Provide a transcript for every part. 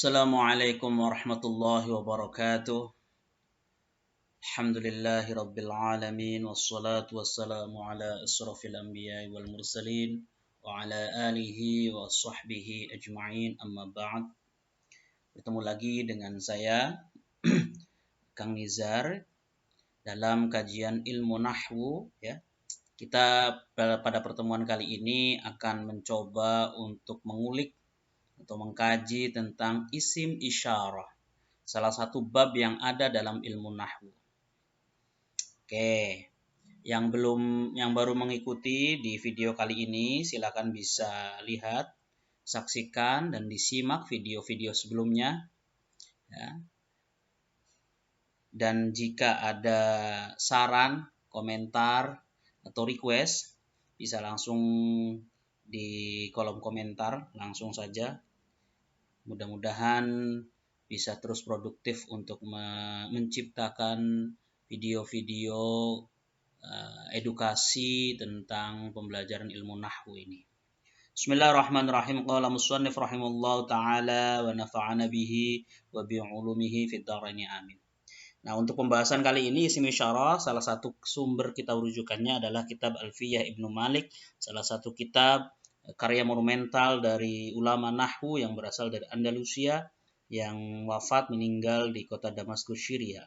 Assalamualaikum warahmatullahi wabarakatuh. Alhamdulillahi rabbil alamin wassalatu wassalamu ala asrafil anbiya wal mursalin wa ala alihi wa sahbihi ajma'in, amma ba'd. Bertemu lagi dengan saya Kang Nizar dalam kajian ilmu nahwu ya. Kita pada pertemuan kali ini akan mencoba untuk mengulik atau mengkaji tentang isim isyarah, salah satu bab yang ada dalam ilmu nahwu. Oke, yang baru mengikuti di video kali ini silakan bisa lihat, saksikan dan disimak video-video sebelumnya ya. Dan jika ada saran, komentar atau request bisa langsung di kolom komentar langsung saja. Mudah-mudahan bisa terus produktif untuk menciptakan video-video edukasi tentang pembelajaran ilmu nahwu ini. Bismillahirrahmanirrahim. Qala musannif rahimallahu taala wa nafa'ana bihi wa bi 'ulumihi fid dharain amin. Nah, untuk pembahasan kali ini isim isyarah, salah satu sumber kita rujukannya adalah kitab Alfiyah Ibnu Malik, salah satu kitab karya monumental dari ulama nahwu yang berasal dari Andalusia yang wafat meninggal di kota Damaskus, Syria.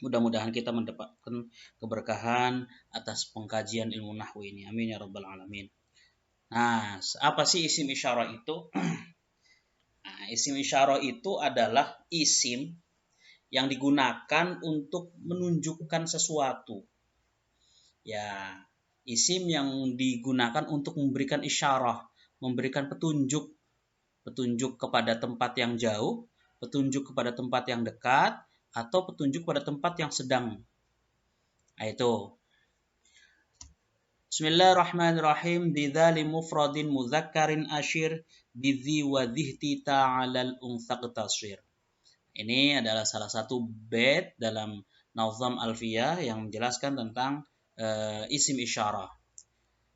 Mudah-mudahan kita mendapatkan keberkahan atas pengkajian ilmu nahwu ini. Amin ya rabbal alamin. Nah, apa sih isim isyarah itu? Nah, isim isyarah itu adalah isim yang digunakan untuk menunjukkan sesuatu. Ya, isim yang digunakan untuk memberikan isyarah, memberikan petunjuk kepada tempat yang jauh, petunjuk kepada tempat yang dekat, atau petunjuk pada tempat yang sedang. Nah, itu. Bismillahirrahmanirrahim. Bidzali mufradin mudzakkarin asyir bidzi wa dhihti ta'alal unthaq tasir. Ini adalah salah satu bait dalam Nazam Alfiyah yang menjelaskan tentang isim isyarah.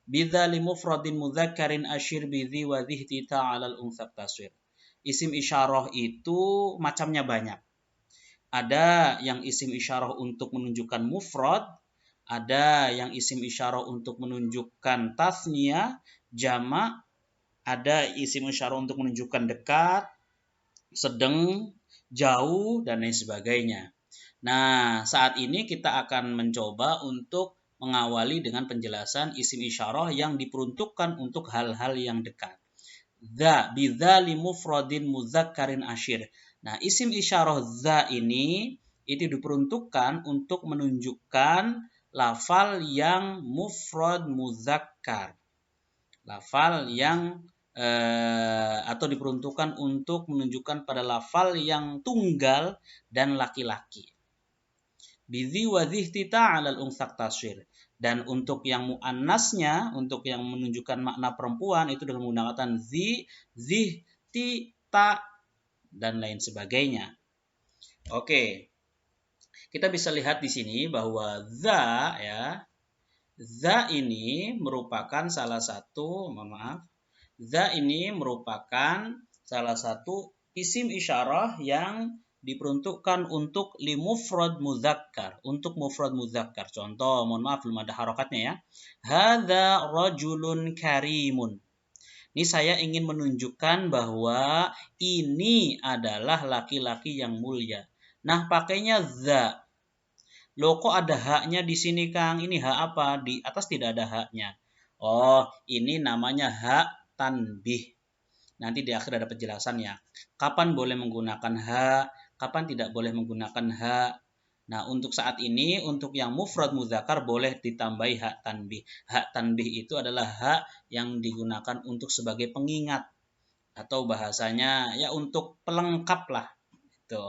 Bidzali mufradin mudzakkarin asyir bidzi wa dhihti ta'alal unthaq tasir. Isim isyarah itu macamnya banyak. Ada yang isim isyarah untuk menunjukkan mufrad, ada yang isim isyarah untuk menunjukkan tasniyah, jamak, ada isim isyarah untuk menunjukkan dekat, sedang, jauh, dan lain sebagainya. Nah, saat ini kita akan mencoba untuk mengawali dengan penjelasan isim isyarah yang diperuntukkan untuk hal-hal yang dekat. Dza bidzali mufradin mudzakkarin asyir. Nah, isim isyarah dza ini itu diperuntukkan untuk menunjukkan lafal yang mufrad muzakkar. Lafal yang atau diperuntukkan untuk menunjukkan pada lafal yang tunggal dan laki-laki. Bidzi wa dhihti ta'alal unthaq tasir. Dan untuk yang muannasnya, untuk yang menunjukkan makna perempuan itu dengan menggunakan zi, zih, ti, ta, dan lain sebagainya. Oke. Kita bisa lihat di sini bahwa za ini merupakan salah satu, isim isyarah yang diperuntukkan untuk li mufrad muzakkar, untuk mufrad muzakkar. Contoh, mohon maaf belum ada harokatnya ya. Hadza rajulun karimun. Ini saya ingin menunjukkan bahwa ini adalah laki-laki yang mulia. Nah, pakainya za. Loh, kok ada haknya di sini, Kang? Ini hak apa? Di atas tidak ada haknya. Oh, ini namanya hak tanbih. Nanti di akhir ada penjelasannya. Kapan boleh menggunakan hak, kapan tidak boleh menggunakan hak. Nah, untuk saat ini, untuk yang mufrad muzakkar boleh ditambahi hak tanbih. Hak tanbih itu adalah hak yang digunakan untuk sebagai pengingat. Atau bahasanya ya untuk pelengkap lah. Gitu.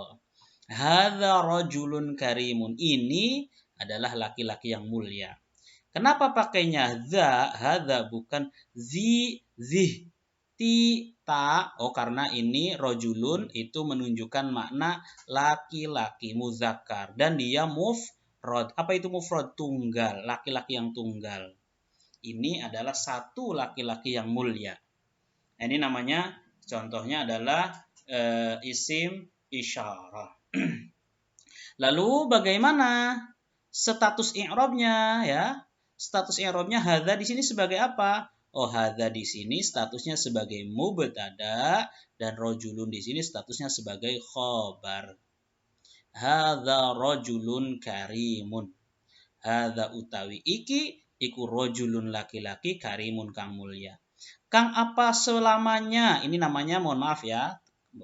Hadza rajulun karimun. Ini adalah laki-laki yang mulia. Kenapa pakainya hadza bukan zih, ti, ta? Oh, karena ini rajulun itu menunjukkan makna laki-laki muzakkar dan dia mufrad. Apa itu mufrad? Tunggal, laki-laki yang tunggal. Ini adalah satu laki-laki yang mulia. Ini namanya, contohnya adalah isim isyarah. Lalu bagaimana status i'rabnya ya? Status i'rabnya hadza di sini sebagai apa? Oh, hadza di sini statusnya sebagai mubtada dan rajulun di sini statusnya sebagai khobar. Hadza rajulun karimun. Hadza utawi iki iku rajulun laki-laki karimun kang mulia. Kang apa selamanya? Ini namanya, mohon maaf ya,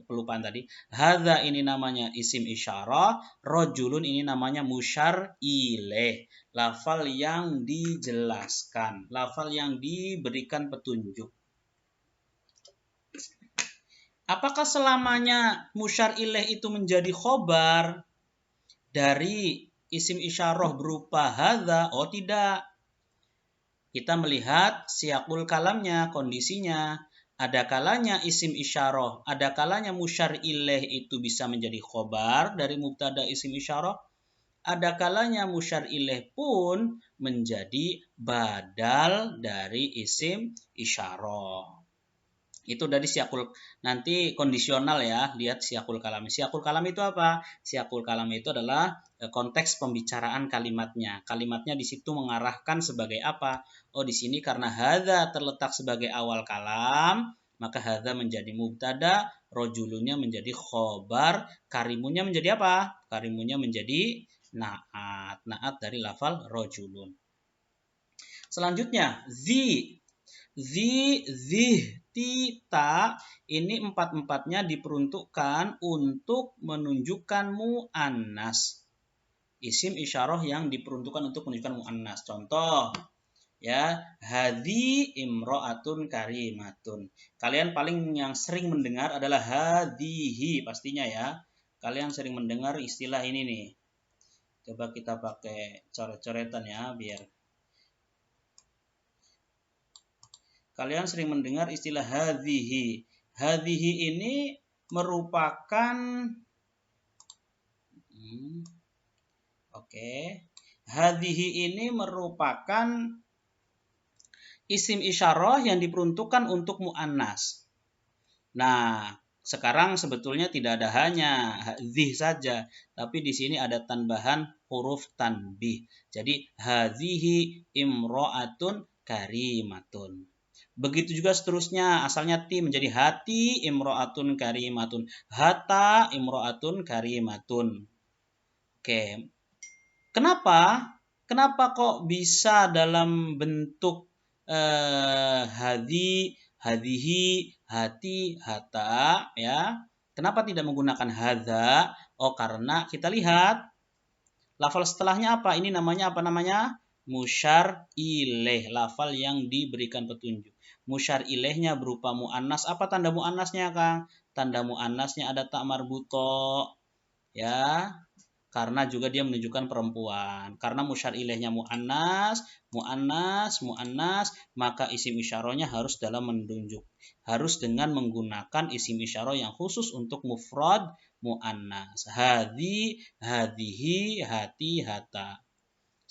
kelupaan tadi. Hadza ini namanya isim isyarah, rojulun ini namanya musyar ilaih. Lafal yang dijelaskan, lafal yang diberikan petunjuk. Apakah selamanya musyar ilaih itu menjadi khobar dari isim isyarah berupa hadza? Oh tidak. Kita melihat siakul kalamnya, kondisinya. Ada kalanya isim isyarah, ada kalanya musyar ilaih itu bisa menjadi khobar dari mubtada isim isyarah. Ada kalanya musyar ilaih pun menjadi badal dari isim isyarah. Itu dari siakul, nanti kondisional ya, lihat siakul kalam. Siakul kalam itu apa? Siakul kalam itu adalah konteks pembicaraan kalimatnya. Kalimatnya di situ mengarahkan sebagai apa? Oh, di sini karena hadza terletak sebagai awal kalam, maka hadza menjadi mubtada, rojulunya menjadi khobar, karimunya menjadi apa? Karimunya menjadi naat. Naat dari lafal rojulun. Selanjutnya, zi, tita, ini empat-empatnya diperuntukkan untuk menunjukkan mu'annas. Isim isyarah yang diperuntukkan untuk menunjukkan mu'annas. Contoh, ya, hadhi imro'atun karimatun. Kalian paling yang sering mendengar adalah hadhihi, pastinya ya. Kalian sering mendengar istilah ini nih. Coba kita pakai coret-coretan ya, biar kalian sering mendengar istilah hadhihi. Hadhihi ini merupakan hadhihi ini merupakan isim isyarah yang diperuntukkan untuk mu'annas. Nah, sekarang sebetulnya tidak ada hanya hadhih saja, tapi di sini ada tambahan huruf tanbih. Jadi hadhihi imro'atun karimatun. Begitu juga seterusnya, asalnya ti menjadi hati imro'atun karimatun. Hata imro'atun karimatun. Oke. Kenapa? Kenapa kok bisa dalam bentuk hadhihi, hati, hata ya? Kenapa tidak menggunakan hadza? Oh, karena kita lihat lafal setelahnya apa? Ini namanya apa namanya? Musyar ilaih, lafal yang diberikan petunjuk. Musyar ilaihnya berupa mu'annas. Apa tanda mu'annasnya, Kang? Tanda mu'annasnya ada tak marbuto. Ya, karena juga dia menunjukkan perempuan. Karena musyar ilaihnya mu'annas, maka isim isyarahnya harus dalam menunjuk. Harus dengan menggunakan isim isyarah yang khusus untuk mufrad mu'annas. Hadhi, hadhihi, hati, hata.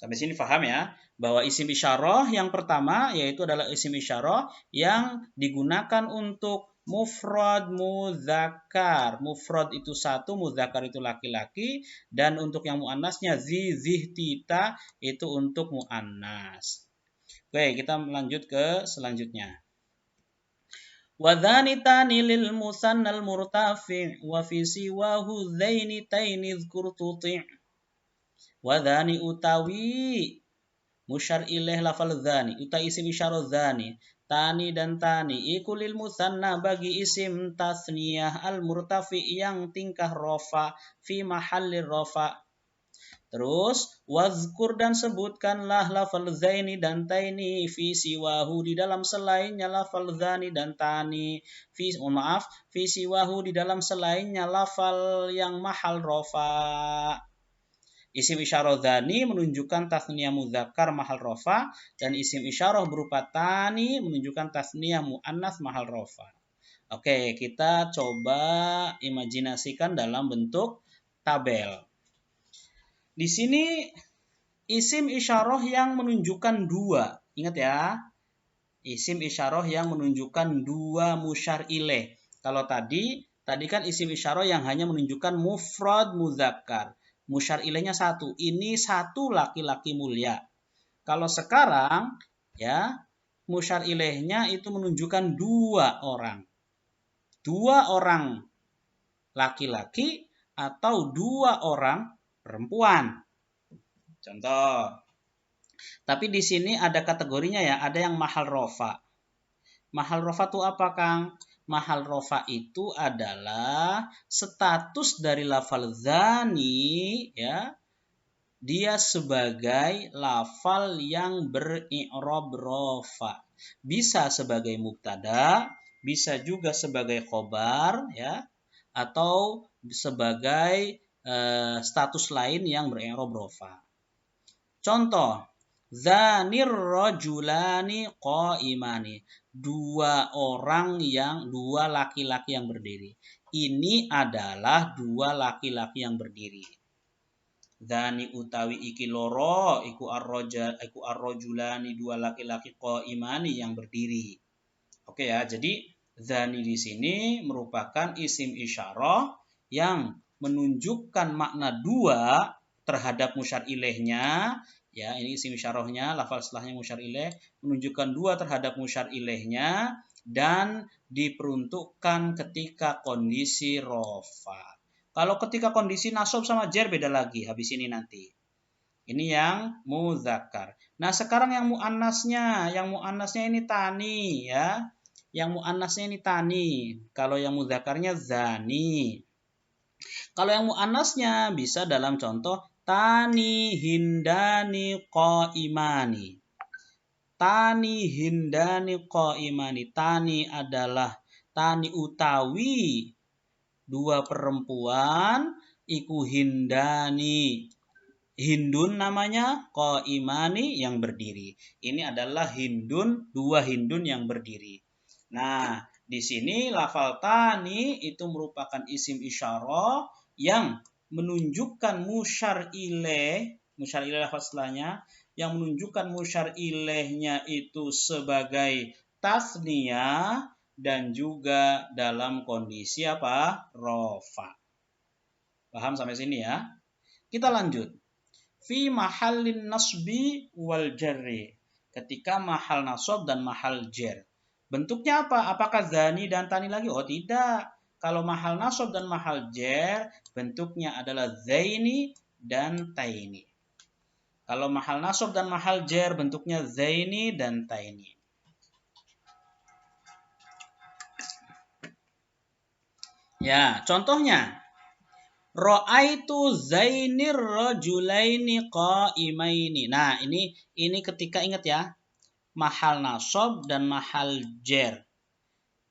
Sampai sini paham ya, bahwa isim isyarah yang pertama yaitu adalah isim isyarah yang digunakan untuk mufrad mudzakkar. Mufrad itu satu, mudzakkar itu laki-laki, dan untuk yang muannasnya zih, tita itu untuk muannas. Oke, kita lanjut ke selanjutnya. Wadhani tani lil musannal murtafi' wa fi siwahu dzaini taini dzkur tuti'. Wadhani utawi musyar ilaih lafal dzani, utai isim isyarah dzani, tani dan tani iku lil musanna bagi isim tasniyah al murtafi yang tingkah rofa fi mahallir rofa. Terus wazkur dan sebutkanlah lafal zaini dan taini fi siwahu di dalam selainnya lafal dzani dan tani fi siwahu di dalam selainnya lafal yang mahal rofa. Isim isyarah dzani menunjukkan tasniyah mudzakkar mahal rofa, dan isim isyarah berupa tani menunjukkan tasniyah muannas mahal rofa. Oke, kita coba imajinasikan dalam bentuk tabel. Di sini isim isyarah yang menunjukkan dua. Ingat ya, isim isyarah yang menunjukkan dua musyar ilaih. Kalau tadi Tadi kan isim isyarah yang hanya menunjukkan mufrad muzakkar. Musyar ilaihnya satu. Ini satu laki-laki mulia. Kalau sekarang ya musyar ilaihnya itu menunjukkan dua orang. Dua orang laki-laki atau dua orang perempuan. Contoh. Tapi di sini ada kategorinya ya, ada yang mahal rofa. Mahal rofa itu apa, Kang? Mahal rofa itu adalah status dari lafal zani ya. Dia sebagai lafal yang beri'rab rofa. Bisa sebagai mubtada, bisa juga sebagai khobar ya, atau sebagai status lain yang beri'rab rofa. Contoh, zanir rajulani qaimani. Dua laki-laki yang berdiri. Ini adalah dua laki-laki yang berdiri. Zani utawi iki loro iku arrojulani dua laki-laki qaimani yang berdiri. Oke ya, jadi zani di sini merupakan isim isyarah yang menunjukkan makna dua terhadap musyar ilaihnya. Ya, ini isim isyarahnya, lafal setelahnya musyar ilaih menunjukkan dua terhadap musyar ilaihnya dan diperuntukkan ketika kondisi rofa. Kalau ketika kondisi nasab sama jar beda lagi habis ini nanti. Ini yang muzakkar. Nah, sekarang yang muannasnya. Yang muannasnya ini tani ya. Yang muannasnya ini tani. Kalau yang mudzakarnya zani. Kalau yang muannasnya bisa dalam contoh tani hindani qaimani. Tani hindani qaimani. Tani adalah tani utawi dua perempuan iku hindani. Hindun namanya, qaimani yang berdiri. Ini adalah hindun, dua hindun yang berdiri. Nah, di sini lafal tani itu merupakan isim isyarah yang menunjukkan musyar ilaih lafal setelahnya, yang menunjukkan musyar ilaihnya itu sebagai tasniyah dan juga dalam kondisi apa? Rofa. Paham sampai sini ya? Kita lanjut. Fi mahallin nasbi wal jarri. Ketika mahal nasab dan mahal jar. Bentuknya apa? Apakah zani dan tani lagi? Oh tidak. Kalau mahal nasab dan mahal jar, bentuknya adalah zaini dan taini. Kalau mahal nasab dan mahal jar, bentuknya zaini dan taini. Ya, contohnya. Ra'aitu zainir rajulaini qaimaini. Nah, ini ketika ingat ya. Mahal nasab dan mahal jar.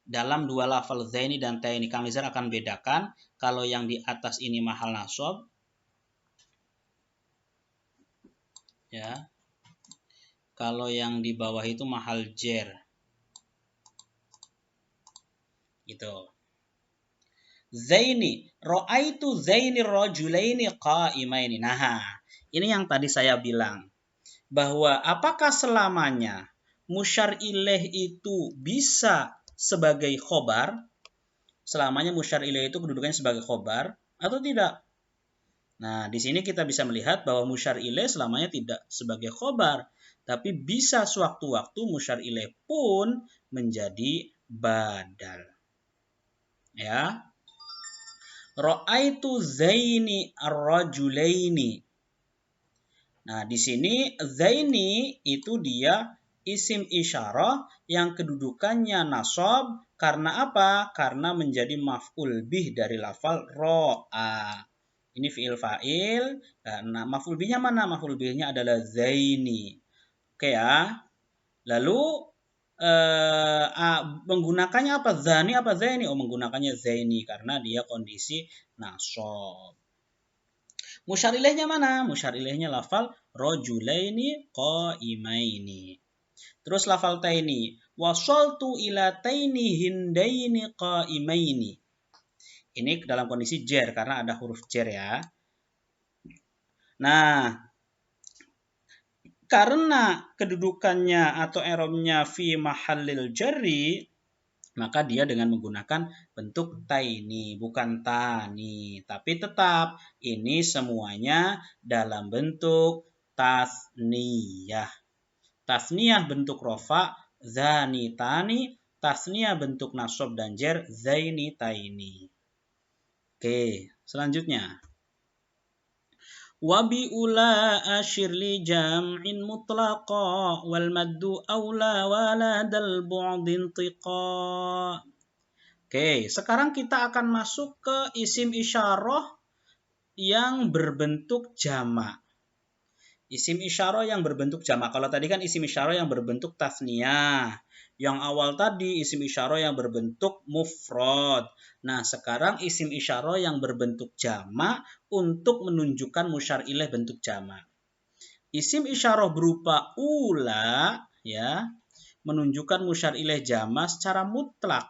Dalam dua lafal zaini dan taini. Kang Lizar akan bedakan kalau yang di atas ini mahal nasab ya. Kalau yang di bawah itu mahal jar. Gitu. Zaini, ra'aitu zainir rajulaini qaimaini. Nah, ini yang tadi saya bilang bahwa apakah selamanya musyar ilaih itu bisa sebagai khobar? Selamanya musyar ilaih itu kedudukannya sebagai khobar atau tidak? Nah, di sini kita bisa melihat bahwa musyar ilaih selamanya tidak sebagai khobar, tapi bisa sewaktu-waktu musyar ilaih pun menjadi badal. Ya. Ra'aitu zaini ar-rajulaini. Nah, di sini zaini itu dia isim isyarah yang kedudukannya nasab karena apa? Karena menjadi maf'ul bih dari lafal ro'a. Ini fi'il fa'il. Nah, maf'ul bihnya mana? Maf'ul bihnya adalah zaini. Oke ya. Lalu menggunakannya apa? Zani apa zaini? Oh, menggunakannya zaini karena dia kondisi nasab. Musyar ilaihnya mana? Musyar ilaihnya lafal rajulaini qaimaini. Terus lafal taini. Wasaltu ila taini hindaini qaimaini. Ini dalam kondisi jar karena ada huruf jar ya. Nah, karena kedudukannya atau i'rabnya fi mahallil jarri, maka dia dengan menggunakan bentuk taini, bukan tani. Tapi tetap ini semuanya dalam bentuk tasniyah. Tasniyah bentuk rofa, zani tani. Tasniyah bentuk nasab dan jer, zaini taini. Oke, selanjutnya. Wabi ula ashir li jam'in mutlaqa wal maddu awla waladal bu'din tiqa. Oke, sekarang kita akan masuk ke isim isyarah yang berbentuk jamak. Isim isyarah yang berbentuk jamak. Kalau tadi kan isim isyarah yang berbentuk tasniyah. Yang awal tadi isim isyarah yang berbentuk mufrad. Nah, sekarang isim isyarah yang berbentuk jamak untuk menunjukkan musyar ilaih bentuk jamak. Isim isyarah berupa ula ya, menunjukkan musyar ilaih jamak secara mutlak.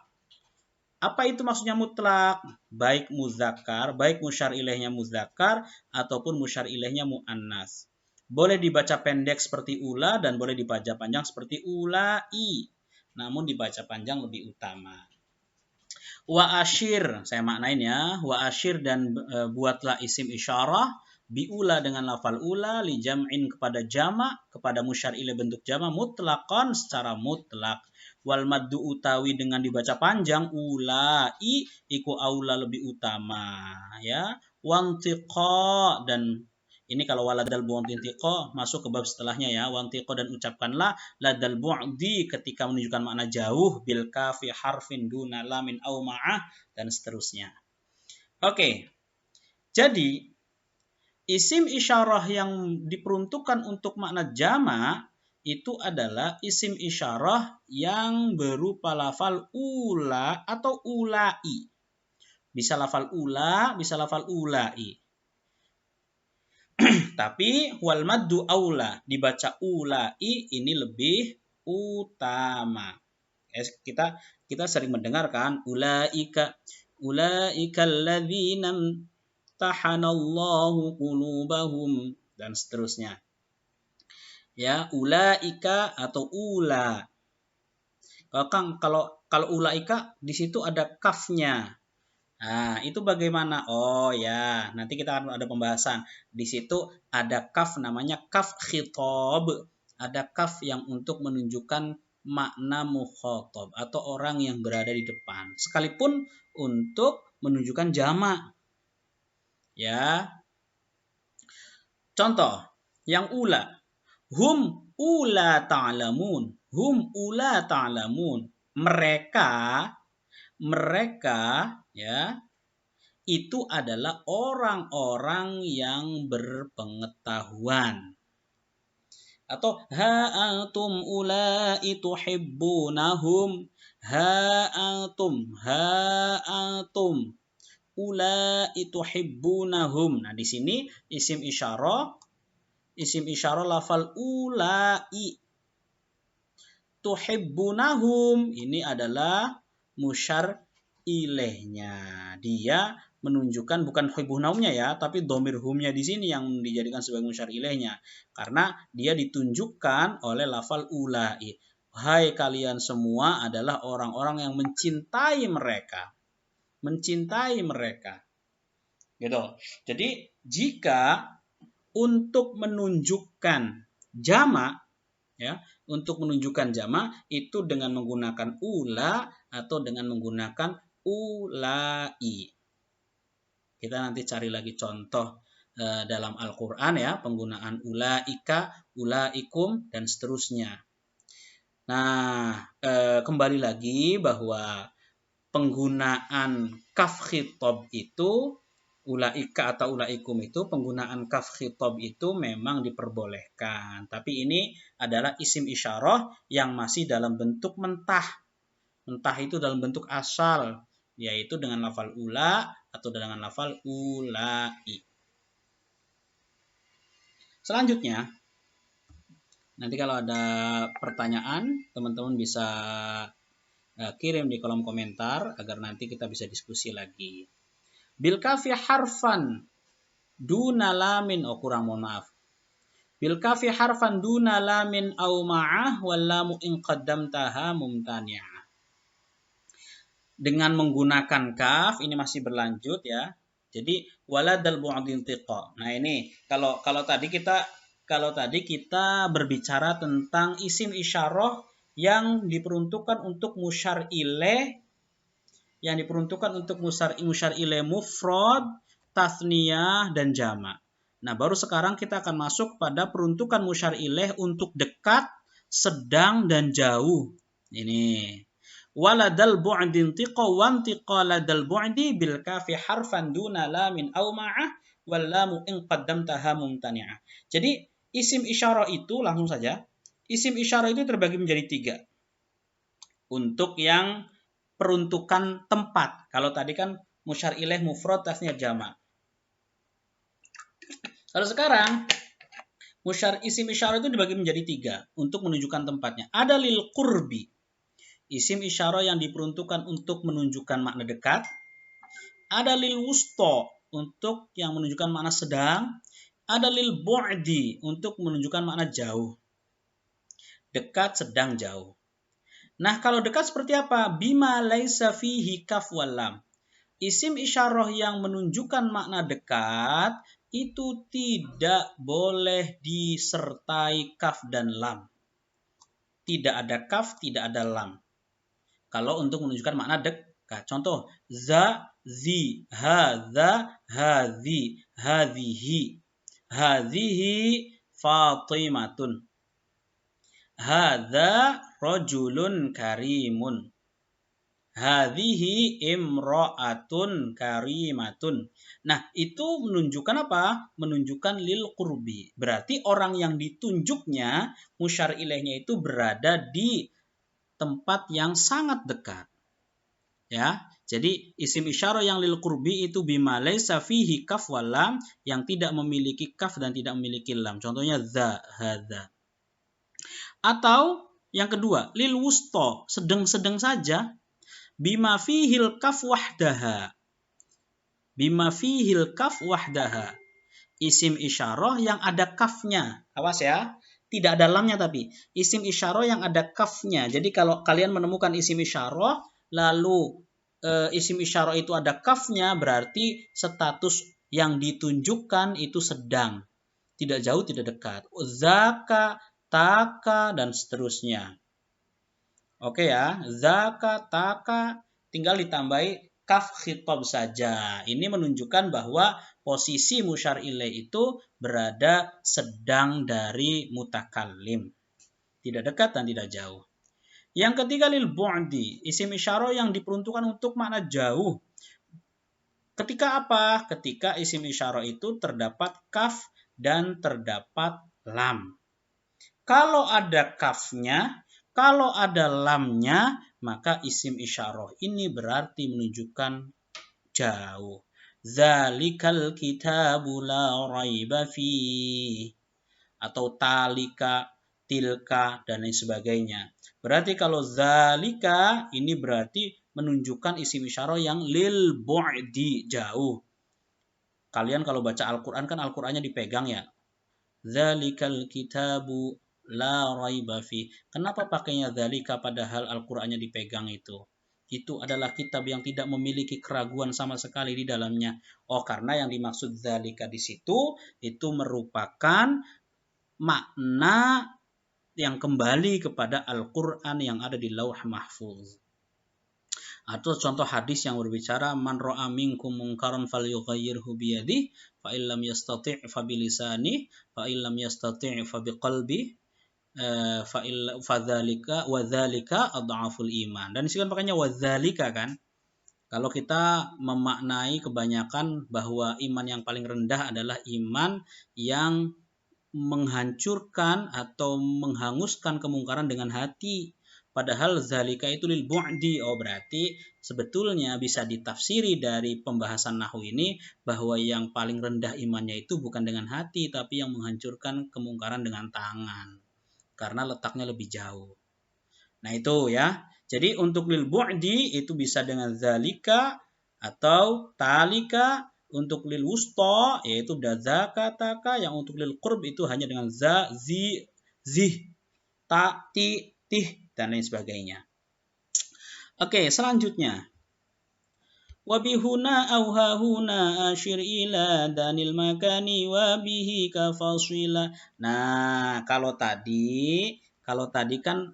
Apa itu maksudnya mutlak? Baik muzakkar, baik musyar ilaihnya muzakkar ataupun musyar ilaihnya muannas. Boleh dibaca pendek seperti ula dan boleh dibaca panjang seperti ulai. Namun dibaca panjang lebih utama. Wa asyir, saya maknain ya. Wa asyir dan buatlah isim isyarah biula dengan lafal ula li jam'in kepada jamak, kepada musyar ilaih bentuk jamak mutlaqan secara mutlak. Wal maddu utawi dengan dibaca panjang ulai iku aula lebih utama ya. Wantiqa dan ini kalau waladal bu'din tiqa masuk ke bab setelahnya ya. Wantiqa dan ucapkanlah ladal bu'di ketika menunjukkan makna jauh bil kafi harfin duna lamin au ma'ah dan seterusnya. Oke. Jadi isim isyarah yang diperuntukkan untuk makna jamak itu adalah isim isyarah yang berupa lafal ula atau ulai. Bisa lafal ula, bisa lafal ulai. Tapi wal maddu aula, dibaca ulai ini lebih utama. Kita sering mendengar kan ulaika alladzina tahanallahu qulubahum dan seterusnya. Ya, ulaika atau ula. Kalau ulaika di situ ada kafnya. Nah, itu bagaimana? Oh ya, nanti kita akan ada pembahasan. Di situ ada kaf namanya kaf khitab. Ada kaf yang untuk menunjukkan makna mukhatab atau orang yang berada di depan. Sekalipun untuk menunjukkan jamak. Ya. Contoh, yang ula. Hum ula ta'lamun. Hum ula ta'lamun. Mereka ya itu adalah orang-orang yang berpengetahuan. Atau ha antum ulai tuhibbunahum. Ha antum ulai tuhibbunahum. Nah, di sini isim isyarah lafal ulai. Tuhibbunahum ini adalah musyar ilaihnya. Dia menunjukkan bukan huibunahumnya ya, tapi domir humnya di sini yang dijadikan sebagai musyar ilaihnya. Karena dia ditunjukkan oleh lafal ulai. Hai kalian semua adalah orang-orang yang mencintai mereka. Mencintai mereka. Gitu. Jadi jika untuk menunjukkan jamak ya, untuk menunjukkan jamak itu dengan menggunakan ula atau dengan menggunakan ulai. Kita nanti cari lagi contoh dalam Al-Qur'an ya, penggunaan ulaika, ulaikum dan seterusnya. Nah, kembali lagi bahwa penggunaan kaf khitab itu ulaika atau ulaikum itu penggunaan kaf khitab itu memang diperbolehkan. Tapi ini adalah isim isyarah yang masih dalam bentuk mentah. Mentah itu dalam bentuk asal, yaitu dengan lafal ula atau dengan lafal ulai. Selanjutnya, nanti kalau ada pertanyaan, teman-teman bisa kirim di kolom komentar agar nanti kita bisa diskusi lagi. Bil kafi harfan duna lamin, kurang, mohon maaf. Bil kafi harfan duna lamin au ma'ah wal lamu in qaddamtaha mumtani'ah. dengan menggunakan kaf ini masih berlanjut ya. Jadi waladal bu'din tiqa. Nah ini kalau tadi kita berbicara tentang isim isyarah yang diperuntukkan untuk musyar ilaih, musyar ilaih mufrad, tasniyah dan jama'. Nah, baru sekarang kita akan masuk pada peruntukan musyar ilaih untuk dekat, sedang dan jauh. Ini waladal bu'din tiqa wa intiqa ladal bu'di bil kafi harfan duna lamin aw ma'ah wal lamu in qaddamtaha mumtani'ah. Jadi isim isyarah itu langsung saja. Isim isyarah itu terbagi menjadi 3. Untuk yang peruntukan tempat. Kalau tadi kan musyar ilaih mufrad tasniyah jama'. Kalau sekarang isim isyarah itu dibagi menjadi 3 untuk menunjukkan tempatnya. Ada lil qurbi. Isim isyarah yang diperuntukkan untuk menunjukkan makna dekat. Ada lil wusta untuk yang menunjukkan makna sedang. Ada lil bu'di untuk menunjukkan makna jauh. Dekat, sedang, jauh. Nah, kalau dekat seperti apa? Bima laisa fihi kaf wal lam. Isim isyarah yang menunjukkan makna dekat itu tidak boleh disertai kaf dan lam. Tidak ada kaf, tidak ada lam. Kalau untuk menunjukkan makna dekat. Contoh, za, zi, hadza, hadhi, hadhihi. Hadhihi Fatimatun. Hadza rajulun karimun. Hadhihi imra'atun karimatun. Nah, itu menunjukkan apa? Menunjukkan lil qurbi. Berarti orang yang ditunjuknya, musyar ilaihnya itu berada di tempat yang sangat dekat. Ya. Jadi isim isyarah yang lil qurbi itu bima laisa fihi kaf wal lam, yang tidak memiliki kaf dan tidak memiliki lam. Contohnya za, hadza. Atau yang kedua, lil wusta, sedang-sedang saja. Bima fihil kaf wahdaha. Bima fihil kaf wahdaha. Isim isyarah yang ada kafnya. Awas ya. Tidak ada lamnya tapi. Isim isyarah yang ada kafnya. Jadi kalau kalian menemukan isim isyarah, lalu isim isyarah itu ada kafnya, berarti status yang ditunjukkan itu sedang. Tidak jauh, tidak dekat. Zaka, taka, dan seterusnya. Oke ya. Zaka, taka, tinggal ditambahi kaf khitab saja. Ini menunjukkan bahwa posisi musyar ilaih itu berada sedang dari mutakallim. Tidak dekat dan tidak jauh. Yang ketiga lil bu'di, isim isyarah yang diperuntukkan untuk makna jauh. Ketika apa? Ketika isim isyarah itu terdapat kaf dan terdapat lam. Kalau ada kafnya, kalau ada lamnya, maka isim isyarah ini berarti menunjukkan jauh. Zalikal kitabu la raiba fi. Atau talika, tilka, dan lain sebagainya. Berarti kalau zalika ini berarti menunjukkan isim isyarah yang lil bu'di, jauh. Kalian kalau baca Al-Quran kan Al-Qurannya dipegang ya. Zalikal kitabu la raiba fi. Kenapa pakainya zalika padahal Al-Qur'annya dipegang itu? Itu adalah kitab yang tidak memiliki keraguan sama sekali di dalamnya. Oh, karena yang dimaksud zalika di situ itu merupakan makna yang kembali kepada Al-Qur'an yang ada di Lauh Mahfuz. Atau contoh hadis yang berbicara man ra'a minkum munkaran falyughayyirhu biyadihi fa illam yastati' fa bilisanihi fa illam yastati' fa biqalbihi fadzalika wadzalika adhaful iman. Dan disikan pakainya wadzalika kan. Kalau kita memaknai kebanyakan bahwa iman yang paling rendah adalah iman yang menghancurkan atau menghanguskan kemungkaran dengan hati. Padahal zalika itu lil bu'di. Oh, berarti sebetulnya bisa ditafsiri dari pembahasan nahwu ini bahwa yang paling rendah imannya itu bukan dengan hati tapi yang menghancurkan kemungkaran dengan tangan. Karena letaknya lebih jauh. Nah itu ya. Jadi untuk lil bu'di itu bisa dengan zalika atau talika. Untuk lil wusta yaitu dazaka, taka. Yang untuk lil qurb itu hanya dengan za, zi, zih, ta, ti, tih, dan lain sebagainya. Oke, selanjutnya. Wa bihuna aw hahuna asyir ila danil makani wa bihi kafasila. Nah, kalau tadi kan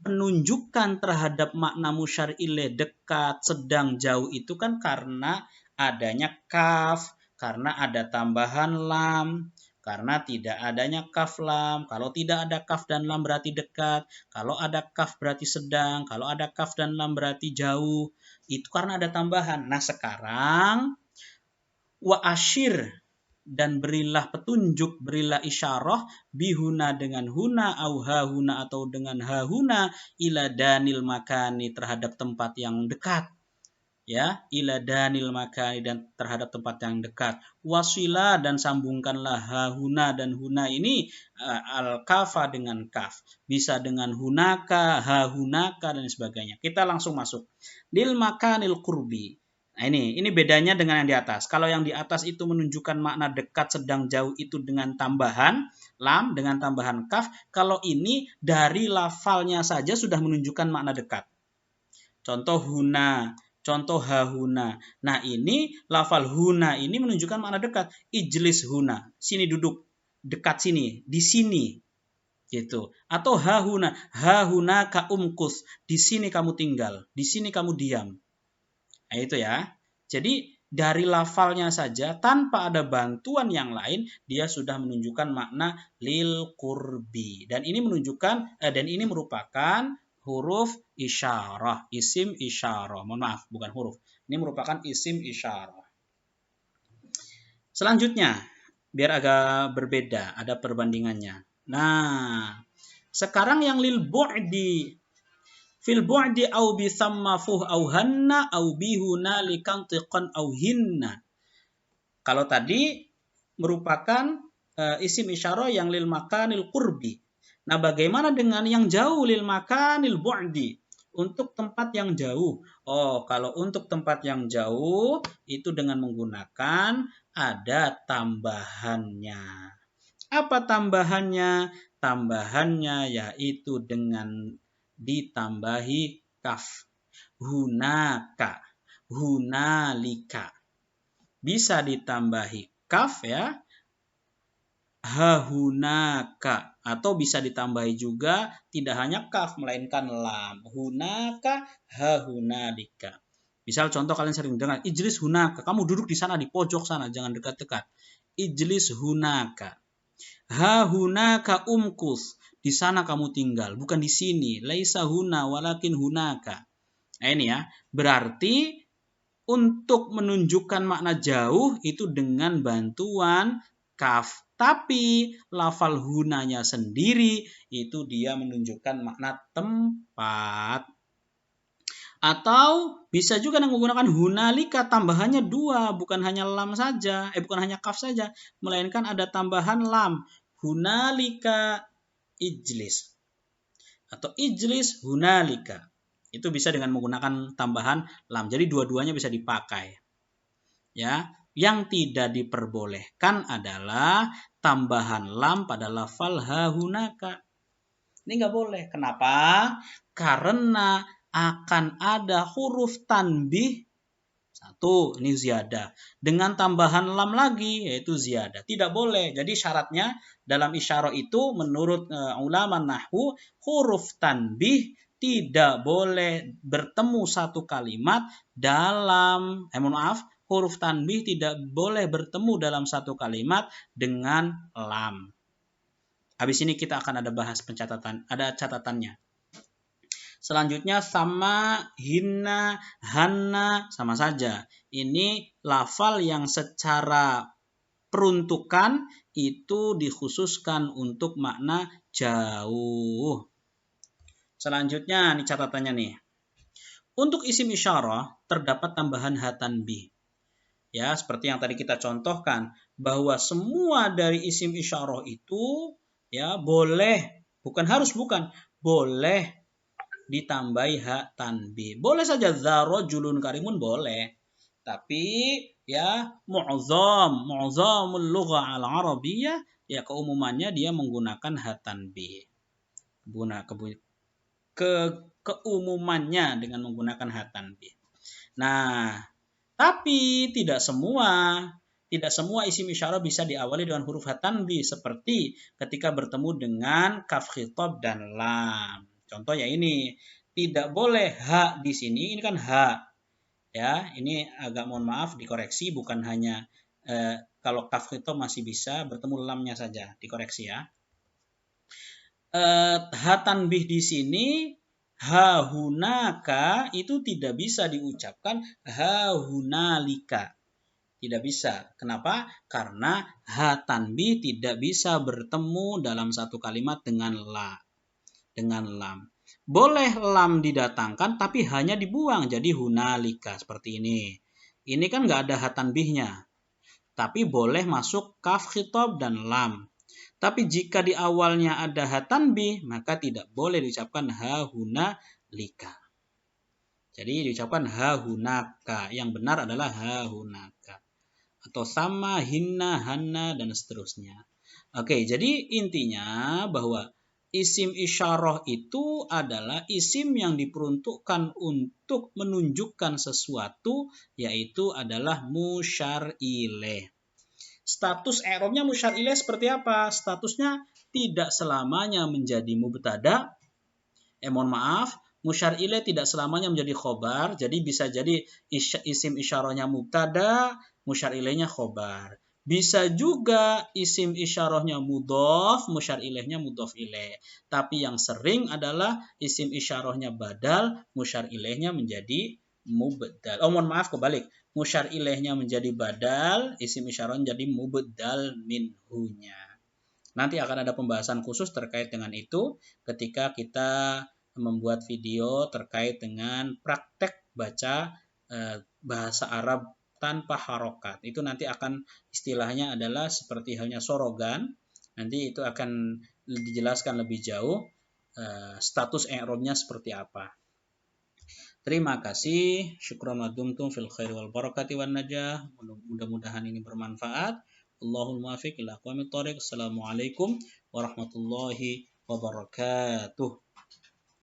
penunjukan terhadap makna musyar ilaih dekat, sedang, jauh itu kan karena adanya kaf, karena ada tambahan lam, karena tidak adanya kaf lam. Kalau tidak ada kaf dan lam berarti dekat, kalau ada kaf berarti sedang, kalau ada kaf dan lam berarti jauh. Itu karena ada tambahan. Nah, sekarang wa asyir, dan berilah petunjuk, berilah isyarah bihuna dengan huna au hahuna atau dengan hahuna ila danil makani terhadap tempat yang dekat. Ya, ila danil makani dan terhadap tempat yang dekat. Wasila, dan sambungkanlah hahuna dan huna ini al kafa dengan kaf. Bisa dengan hunaka, hahunaka dan sebagainya. Kita langsung masuk. Lil makanil qurbi. Nah, ini bedanya dengan yang di atas. Kalau yang di atas itu menunjukkan makna dekat, sedang, jauh itu dengan tambahan lam, dengan tambahan kaf. Kalau ini dari lafalnya saja sudah menunjukkan makna dekat. Contoh huna, contoh hahuna. Nah, ini lafal huna ini menunjukkan makna dekat. Ijlis huna, sini duduk, dekat sini, di sini. Gitu. Atau hahuna, hahuna ka umkus, di sini kamu tinggal, di sini kamu diam. Nah, itu ya. Jadi dari lafalnya saja tanpa ada bantuan yang lain dia sudah menunjukkan makna lil qurbi. Dan ini merupakan huruf isyarah, isim isyarah. Mohon maaf, bukan huruf. Ini merupakan isim isyarah. Selanjutnya, biar agak berbeda, ada perbandingannya. Nah, sekarang yang lil bu'di. Fil bu'di au bi thamma fuh au hanna au bihuna likantiqan au hinna. Kalau tadi merupakan isim isyarah yang lil makanil qurbi. Nah, bagaimana dengan yang jauh lil makanil bu'di? Untuk tempat yang jauh. Oh, kalau untuk tempat yang jauh itu dengan menggunakan ada tambahannya. Apa tambahannya? Tambahannya yaitu dengan ditambahi kaf. Hunaka, hunalika. Bisa ditambahi kaf ya. Hahunaka. Atau bisa ditambahi juga tidak hanya kaf melainkan lam. Hunaka, hahunalika. Misal contoh kalian sering dengar, ijlis hunaka. Kamu duduk di sana, di pojok sana, jangan dekat-dekat. Ijlis hunaka. Hahunaka umkus. Di sana kamu tinggal, bukan di sini. Laisa huna walakin hunaka. Nah, ini ya. Berarti untuk menunjukkan makna jauh itu dengan bantuan kaf. Tapi lafal hunanya sendiri itu dia menunjukkan makna tempat. Atau bisa juga dengan menggunakan hunalika, tambahannya 2, bukan hanya lam saja, bukan hanya kaf saja, melainkan ada tambahan lam. Hunalika ijlis. Atau ijlis hunalika. Itu bisa dengan menggunakan tambahan lam. Jadi dua-duanya bisa dipakai. Ya, yang tidak diperbolehkan adalah tambahan lam pada lafal hahunaka. Ini nggak boleh. Kenapa? Karena akan ada huruf tanbih. Satu, ini ziyadah. Dengan tambahan lam lagi, yaitu ziyadah. Tidak boleh. Jadi syaratnya dalam isyarah itu menurut ulama nahwu, huruf tanbih tidak boleh bertemu satu kalimat dalam, huruf tanbih tidak boleh bertemu dalam satu kalimat dengan lam. Habis ini kita akan ada bahas pencatatan, ada catatannya. Selanjutnya sama, hinna, hanna, sama saja. Ini lafal yang secara peruntukan itu dikhususkan untuk makna jauh. Selanjutnya nih catatannya nih. Untuk isim isyarah terdapat tambahan ha tanbih. Ya, seperti yang tadi kita contohkan bahwa semua dari isim isyarah itu ya boleh, boleh ditambahi hak tanbih. Boleh saja zarojulun karimun boleh. Tapi ya mu'zamul lugha al-arabiyyah ya keumumannya dia menggunakan hak tanbih. Keumumannya dengan menggunakan hak tanbih. Nah, tapi tidak semua isim isyarah bisa diawali dengan huruf ha tanbih seperti ketika bertemu dengan kaf khitab dan lam. Contoh ya ini, tidak boleh ha di sini, ini kan ha. Ya, ini agak mohon maaf dikoreksi, bukan hanya kalau kaf khitab masih bisa bertemu lamnya saja, dikoreksi ya. Ha tanbih di sini ha hunaka itu tidak bisa diucapkan ha hunalika. Tidak bisa. Kenapa? Karena ha tanbih tidak bisa bertemu dalam satu kalimat dengan la, dengan lam. Boleh lam didatangkan tapi hanya dibuang jadi hunalika seperti ini. Ini kan nggak ada ha tanbihnya. Tapi boleh masuk kaf khitab dan lam. Tapi jika di awalnya ada ha tanbih, maka tidak boleh diucapkan ha hunalika. Jadi diucapkan ha hunaka. Yang benar adalah ha hunaka. Atau sama, hinna, hanna, dan seterusnya. Oke, jadi intinya bahwa isim isyarah itu adalah isim yang diperuntukkan untuk menunjukkan sesuatu, yaitu adalah musyar ilaih. Status i'rabnya musyar ilaih seperti apa? Statusnya tidak selamanya menjadi mubtada. Mohon maaf, musyar ilaih tidak selamanya menjadi khobar, jadi bisa jadi isim isyarahnya mubtada, musyar ilaihnya khobar. Bisa juga isim isyarahnya mudhof, musyar ilaihnya mudhof ilaih. Tapi yang sering adalah isim isyarahnya badal, musyar ilaihnya menjadi mubdal. Oh, mohon maaf, kebalik. Musyar ilaihnya menjadi badal, isim isyarahnya menjadi mubdal minhunya. Nanti akan ada pembahasan khusus terkait dengan itu ketika kita membuat video terkait dengan praktek baca bahasa Arab tanpa harokat. Itu nanti akan istilahnya adalah seperti halnya sorogan. Nanti itu akan dijelaskan lebih jauh status i'rabnya seperti apa. Terima kasih. Syukran wa dumtum fil khairi wal barakati wan najah. Mudah-mudahan ini bermanfaat. Allahul muwaffiq ila aqwamit thoriq. Assalamualaikum warahmatullahi wabarakatuh.